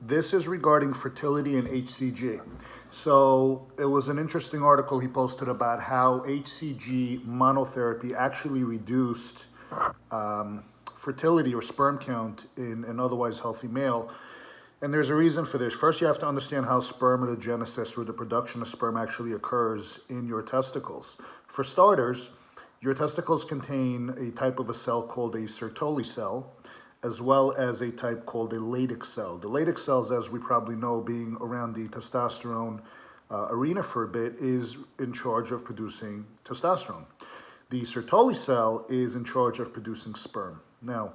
This is regarding fertility and HCG. So it was an interesting article he posted about how HCG monotherapy actually reduced fertility or sperm count in an otherwise healthy male. And there's a reason for this. First, you have to understand how spermatogenesis, or the production of sperm, actually occurs in your testicles. For starters, your testicles contain a type of a cell called a Sertoli cell, as well as a type called a Leydig cell. The Leydig cells, as we probably know, being around the testosterone arena for a bit, is in charge of producing testosterone. The Sertoli cell is in charge of producing sperm. Now,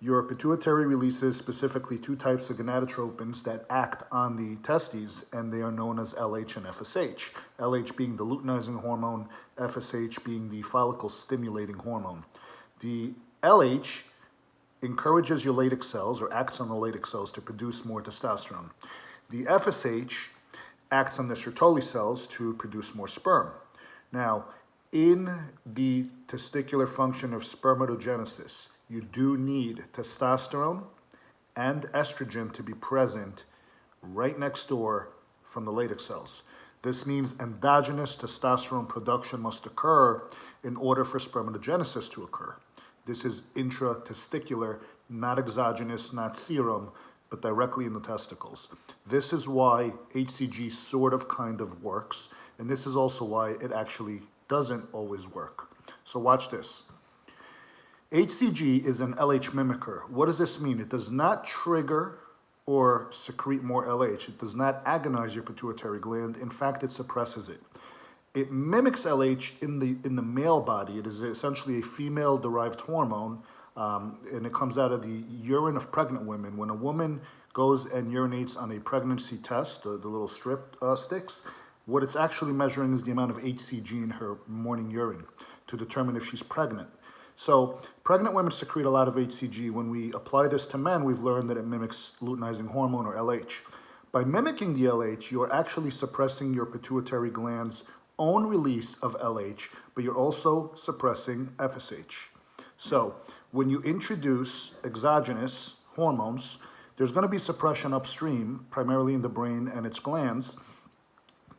your pituitary releases specifically two types of gonadotropins that act on the testes, and they are known as LH and FSH. LH being the luteinizing hormone, FSH being the follicle-stimulating hormone. The LH encourages your Leydig cells, or acts on the Leydig cells, to produce more testosterone. The FSH acts on the Sertoli cells to produce more sperm. Now, in the testicular function of spermatogenesis, you do need testosterone and estrogen to be present right next door from the Leydig cells. This means endogenous testosterone production must occur in order for spermatogenesis to occur. This is intratesticular, not exogenous, not serum, but directly in the testicles. This is why HCG sort of kind of works, and this is also why it actually doesn't always work. So watch this. HCG is an LH mimicker. What does this mean? It does not trigger or secrete more LH. It does not agonize your pituitary gland. In fact, it suppresses it. It mimics LH in the male body. It is essentially a female-derived hormone, and it comes out of the urine of pregnant women. When a woman goes and urinates on a pregnancy test, the little strip sticks, what it's actually measuring is the amount of HCG in her morning urine to determine if she's pregnant. So pregnant women secrete a lot of HCG. When we apply this to men, we've learned that it mimics luteinizing hormone, or LH. By mimicking the LH, you're actually suppressing your pituitary gland's own release of LH, but you're also suppressing FSH. So when you introduce exogenous hormones, there's going to be suppression upstream, primarily in the brain and its glands.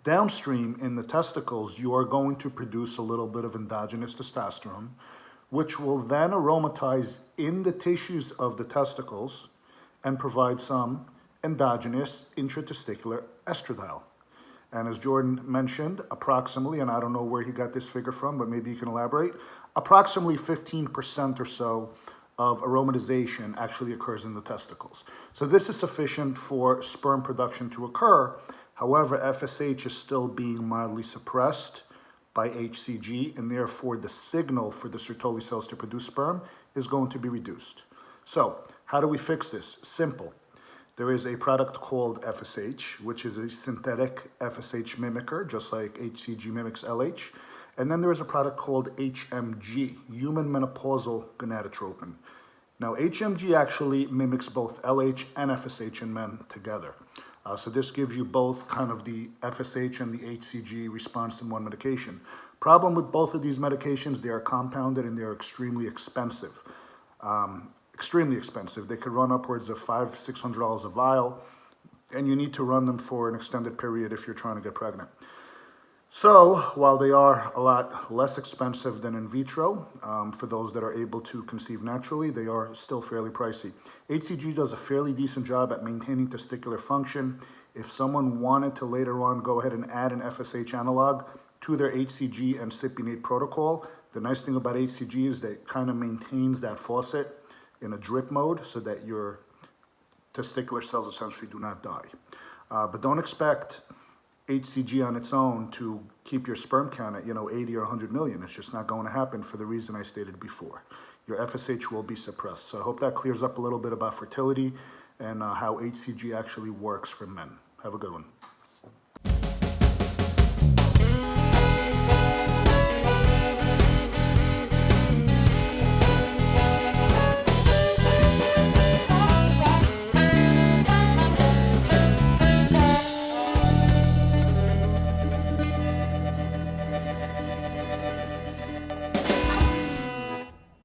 Downstream in the testicles, you are going to produce a little bit of endogenous testosterone, which will then aromatize in the tissues of the testicles and provide some endogenous intratesticular estradiol. And as Jordan mentioned, approximately, and I don't know where he got this figure from, but maybe you can elaborate, approximately 15% or so of aromatization actually occurs in the testicles. So this is sufficient for sperm production to occur. However, FSH is still being mildly suppressed by HCG, and therefore the signal for the Sertoli cells to produce sperm is going to be reduced. So how do we fix this? Simple. There is a product called FSH, which is a synthetic FSH mimicker, just like HCG mimics LH. And then there is a product called HMG, human menopausal gonadotropin. Now, HMG actually mimics both LH and FSH in men together. So this gives you both kind of the FSH and the HCG response in one medication. Problem with both of these medications, they are compounded and they are extremely expensive. Extremely expensive. They could run upwards of $500–600 a vial, and you need to run them for an extended period if you're trying to get pregnant. So while they are a lot less expensive than in vitro, for those that are able to conceive naturally, they are still fairly pricey. HCG does a fairly decent job at maintaining testicular function. If someone wanted to later on go ahead and add an FSH analog to their HCG and cypionate protocol, the nice thing about HCG is that it kind of maintains that faucet in a drip mode so that your testicular cells essentially do not die. But don't expect HCG on its own to keep your sperm count at 80 or 100 million. It's just not going to happen for the reason I stated before. Your FSH will be suppressed. So I hope that clears up a little bit about fertility and how HCG actually works for men. Have a good one.